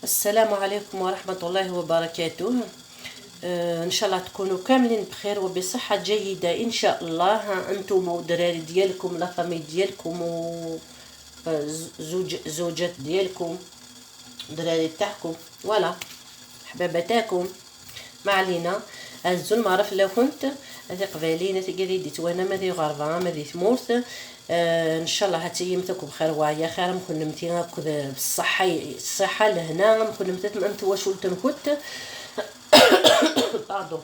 السلام عليكم ورحمة الله وبركاته. ان شاء الله تكونوا كاملين بخير وبصحة جيدة ان شاء الله، انتم والدراري ديالكم، لا فامي ديالكم و زوجات ديالكم، الدراري تاعكم، فوالا حباباتاكم. ما علينا. الزول ما عرف لو كنت هذه قبالين هذه قريدت وانا ماذي غربة ماذي ثمورث. ان شاء الله هتيمتكم بخير وعيا خير، مكن نمتي هكذا بالصحة الصحة لهنا، مكن نمتت انت واش ولت نكت. باردون.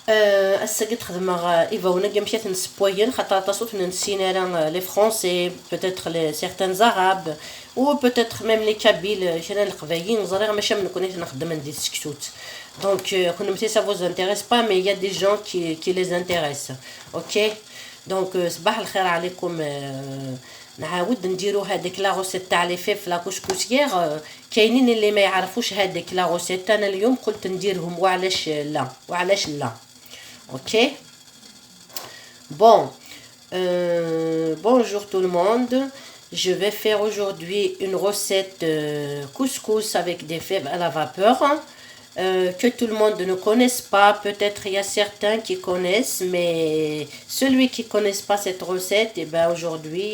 الساقط خدمة إيفا ونجم مشيت نسبوين خاطر تصوت نسينا راه لي فرونسي بوتيتر لي سيغتان زاراب و بوتيتر ميم لي كابيل شنا القبايين زريغ ماشي من كونيش نخدم ندير سكتوت. دونك كون متي سا فوز انتريس با مي يا دي جون كي لي انتريس. اوكي دونك صباح الخير عليكم. نعاود نديرو هذيك لا روسيت تاع لي فيف لا كوسكوسيير. كاينين اللي ما يعرفوش هذيك لا روسيت، انا اليوم قلت نديرهم وعلاش لا وعلاش لا. Ok. Bon, bonjour tout le monde. Je vais faire aujourd'hui une recette couscous avec des fèves à la vapeur que tout le monde ne connaisse pas. Peut-être il y a certains qui connaissent, mais celui qui ne connaisse pas cette recette, et ben aujourd'hui,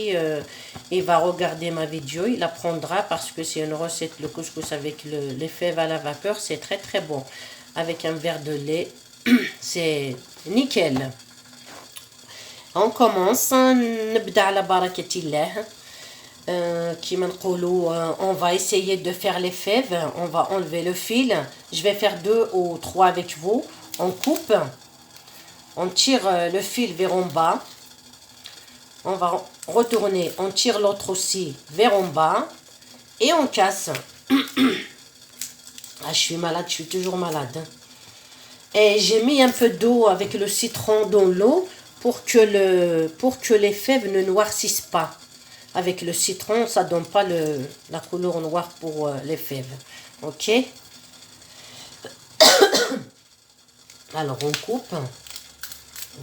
il va regarder ma vidéo, il apprendra parce que c'est une recette, le couscous avec les fèves à la vapeur, c'est très très bon. Avec un verre de lait. C'est nickel. On commence. نبدأ على بركة الله. كيما نقولوا on va essayer de faire les fèves. On va enlever le fil. Je vais faire 2 ou 3 avec vous. On coupe. On tire le fil vers en bas. On va retourner. On tire l'autre aussi vers en bas. Et on casse. Ah, je suis malade. Je suis toujours malade. Et j'ai mis un peu d'eau avec le citron dans l'eau pour que les fèves ne noircissent pas. Avec le citron, ça donne pas la couleur noire pour les fèves. Ok. Alors on coupe.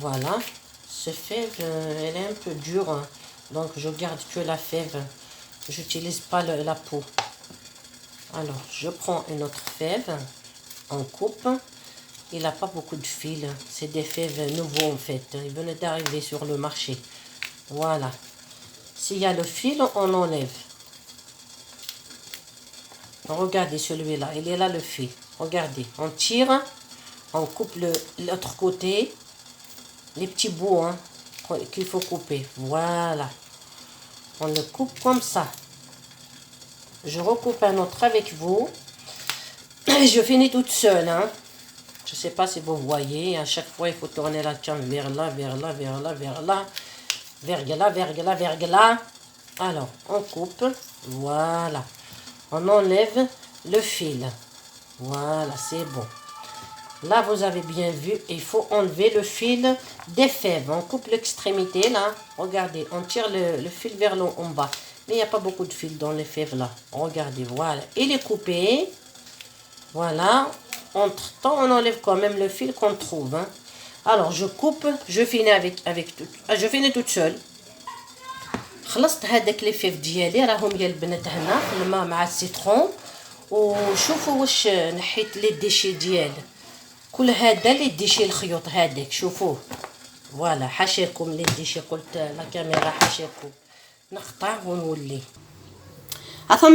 Voilà. Ce fève, elle est un peu dure. Donc je garde que la fève. J'utilise pas la peau. Alors je prends une autre fève. On coupe. Il n'a pas beaucoup de fil, c'est des fèves nouveaux en fait, ils venaient d'arriver sur le marché. Voilà. S'il y a le fil, on enlève. Regardez celui-là, il est là le fil. Regardez, on tire, on coupe l'autre côté, les petits bouts hein, qu'il faut couper. Voilà. On le coupe comme ça. Je recoupe un autre avec vous. Je finis toute seule, hein. Je ne sais pas si vous voyez, à chaque fois il faut tourner la cam vers là, vers là, vers là, vers là, vers là, vers là, vers là. Alors, on coupe, voilà. On enlève le fil. Voilà, c'est bon. Là, vous avez bien vu, il faut enlever le fil des fèves. On coupe l'extrémité, là. Regardez, on tire le fil vers le en bas. Mais il n'y a pas beaucoup de fil dans les fèves, là. Regardez, voilà. Il est coupé. Voilà. Entre temps, on enlève quand même le fil qu'on trouve. Hein. Alors, je coupe, je finis je finis toute seule. خلصت هذاك لي فيف ديالي راهم يا البنات هنا في الماء مع السيترون. وشوفوا واش نحيت لي ديشي ديال كل هذا لي ديشي الخيوط هذاك شوفوه. فوالا حاشاكم لي ديشي، قلت لا كاميرا حاشاكم. نقطع ونولي. Attends,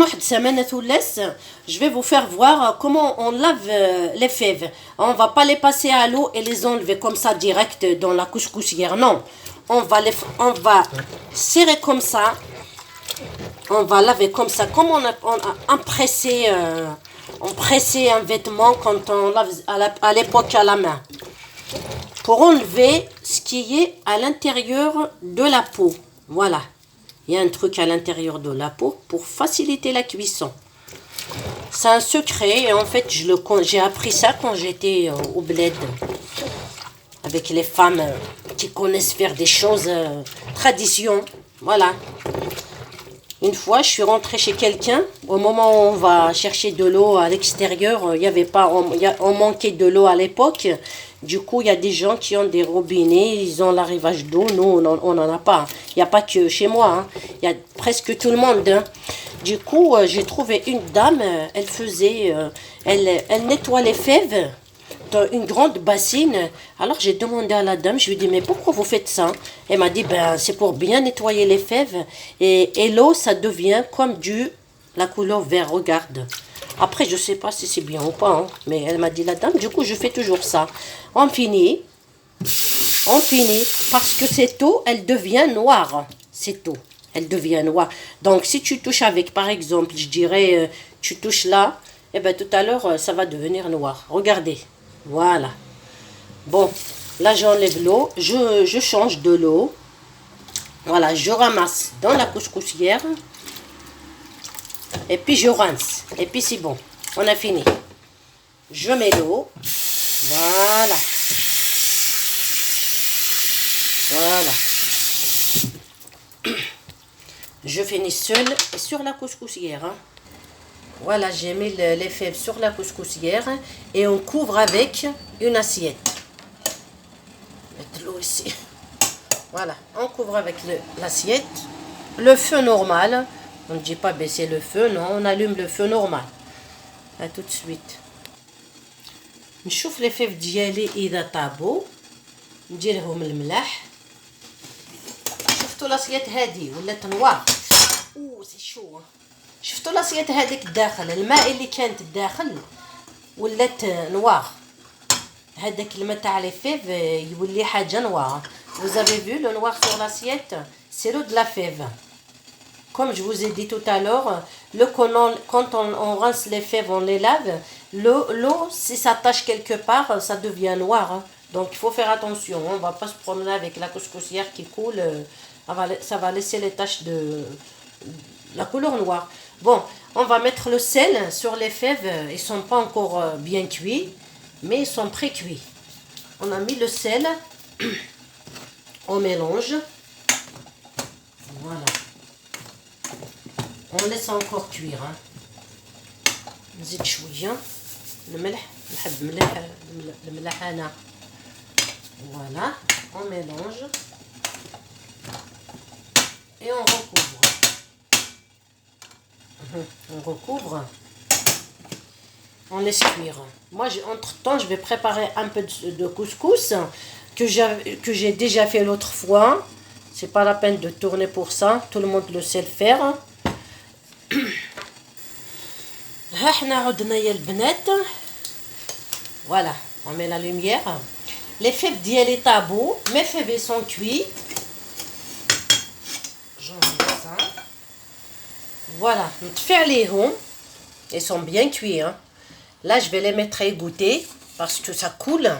je vais vous faire voir comment on lave les fèves. On va pas les passer à l'eau et les enlever comme ça direct dans la couscoussière. Non, on va serrer comme ça. On va laver comme ça, comme on pressait un vêtement quand on lave à l'époque à la main. Pour enlever ce qui est à l'intérieur de la peau. Voilà. Il y a un truc à l'intérieur de la peau pour faciliter la cuisson. C'est un secret et en fait j'ai appris ça quand j'étais au bled avec les femmes qui connaissent faire des choses tradition. Voilà. Une fois, je suis rentrée chez quelqu'un. Au moment où on va chercher de l'eau à l'extérieur, il y avait pas, on manquait de l'eau à l'époque. Du coup, il y a des gens qui ont des robinets, ils ont l'arrivage d'eau. Nous, on n'en a pas. Il n'y a pas que chez moi. Hein. Il y a presque tout le monde. Hein. Du coup, j'ai trouvé une dame. Elle faisait, elle nettoie les fèves dans une grande bassine. Alors j'ai demandé à la dame, je lui ai dit, mais pourquoi vous faites ça? Elle m'a dit, ben c'est pour bien nettoyer les fèves. Et l'eau, ça devient comme la couleur vert, regarde. Après, je sais pas si c'est bien ou pas, hein, mais elle m'a dit la dame, du coup je fais toujours ça. On finit, parce que cette eau, elle devient noire. Cette eau, elle devient noire. Donc si tu touches avec, par exemple, je dirais, tu touches là, et ben tout à l'heure, ça va devenir noir. Regardez. Voilà. Bon, là j'enlève l'eau, je change de l'eau. Voilà, je ramasse dans la couscoussière. Et puis je rince. Et puis c'est bon, on a fini. Je mets l'eau. Voilà. Voilà. Je finis seule sur la couscoussière. Hein. Voilà, j'ai mis les fèves sur la couscoussière et on couvre avec une assiette. Mettre l'eau ici. Voilà, on couvre avec l'assiette. Le feu normal. On ne dit pas baisser le feu, non, on allume le feu normal. À tout de suite. نشوف les fèves ديالي إذا طابوا. نديرهم الملح. شفتوا لاصيات هادي ولات نوار. سي شو. شفتوا لاصيات هذيك الداخل الماء اللي كانت الداخل ولات نوار. هذاك الماء تاع لي فيف يولي حاجه نوار. Vous avez vu le noir sur l'assiette? C'est l'eau de la fève. Comme je vous ai dit tout à l'heure, quand on rince les fèves, on les lave, l'eau, si ça tache quelque part, ça devient noir. Hein. Donc il faut faire attention. On ne va pas se promener avec la couscoussière qui coule. Ça va laisser les taches de la couleur noire. Bon, on va mettre le sel sur les fèves. Ils ne sont pas encore bien cuits, mais ils sont pré-cuits. On a mis le sel. On mélange. Voilà. On laisse encore cuire. نزيد شويه الملح نحب الملح انا. Voilà, on mélange et on recouvre. On recouvre. On laisse cuire. Moi, entre temps, je vais préparer un peu de couscous que j'ai déjà fait l'autre fois. C'est pas la peine de tourner pour ça. Tout le monde le sait le faire. ها حنا عدنا يا البنات. Voilà, on met la lumière. Les fèves ديالي طابو. Mes fèves sont cuits. J'enlève ça. Voilà, نطفي عليهم. Ils sont bien cuits. Hein. Là, je vais les mettre à égoutter parce que ça coule.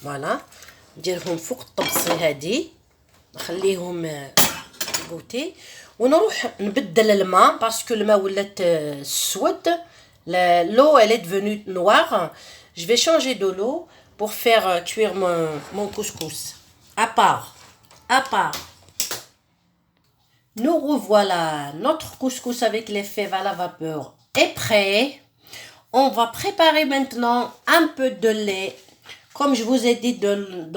Voilà. نديرهم فوق الطبسي هادي. نخليهم égoutter. ونروح نبدل الماء parce que الماء ولات سود. L'eau elle est devenue noire. Je vais changer de l'eau pour faire cuire mon couscous. À part. Nous revoilà. Notre couscous avec les fèves à la vapeur est prêt. On va préparer maintenant un peu de lait. Comme je vous ai dit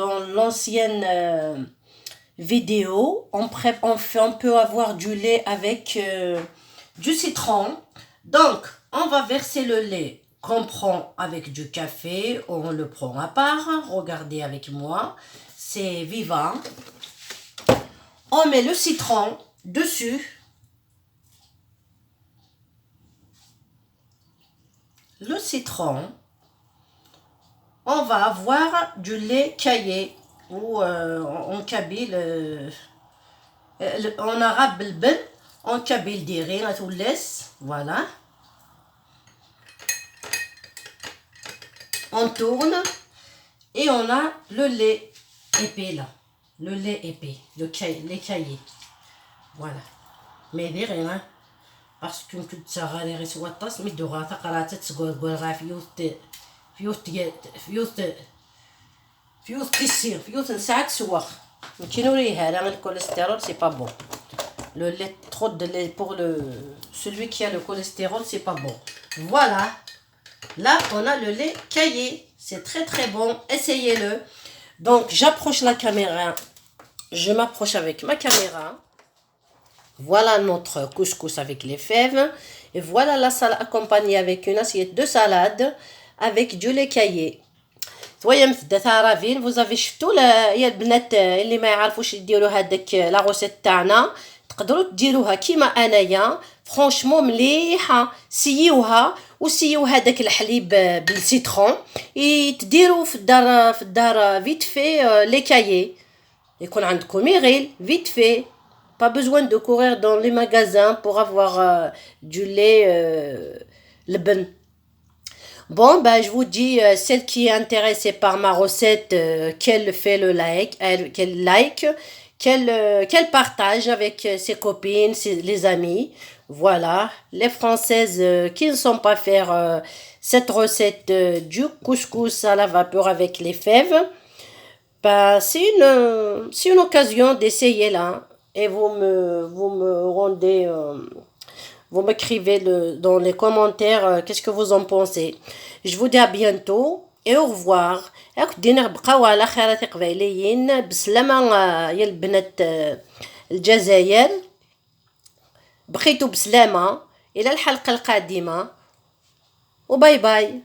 dans l'ancienne vidéo, on peut avoir du lait avec du citron. Donc, on va verser le lait qu'on prend avec du café. On le prend à part. Regardez avec moi. C'est vivant. On met le citron dessus. Le citron. On va avoir du lait caillé. Ou en kabyle en arabe بالبن en kabyle ديري غتولس. Voilà. On tourne et on a le lait épais là. Le lait épais, lait caillé. Voilà. Mais ديري parce que كنت صغيرة غير سوطاس مدوغا تقرات تسقور غا فيوث كيسير فيوث نساعد سواخ كي نوريها راه الكوليسترول سي با بون. Le lait, trop de lait pour celui qui a le cholestérol, c'est pas bon. Voilà. Là, on a le lait caillé. C'est très très bon. Essayez-le. Donc, j'approche la caméra. Je m'approche avec ma caméra. Voilà notre couscous avec les fèves. Et voilà la salade accompagnée avec une assiette de salade avec du lait caillé. تويا مثدات رافين فوزافي شفتو يا البنات اللي ما يعرفوش يديروا هذاك لا غوسيت تاعنا تقدروا ديروها كيما انايا فرانشمون مليحه سيوها وسيو هذاك الحليب بالسيترون تديروا في الدار فيت في لي كايي يكون عندكم يغيل فيت في pas besoin de courir dans les magasins pour avoir du lait لبن. Bon, ben, je vous dis, celle qui est intéressée par ma recette, qu'elle fait le like, qu'elle partage avec ses copines, les amis. Voilà, les Françaises qui ne sont pas faire cette recette du couscous à la vapeur avec les fèves, ben, c'est une occasion d'essayer là. Et vous me rendez... vous m'écrivez dans les commentaires qu'est-ce que vous en pensez. Je vous dis à bientôt et au revoir. دينا بقاو على خيرات قبايليين بسلامة يا البنات الجزائر. بقيتوا بسلامة إلى الحلقة القادمة وباي باي.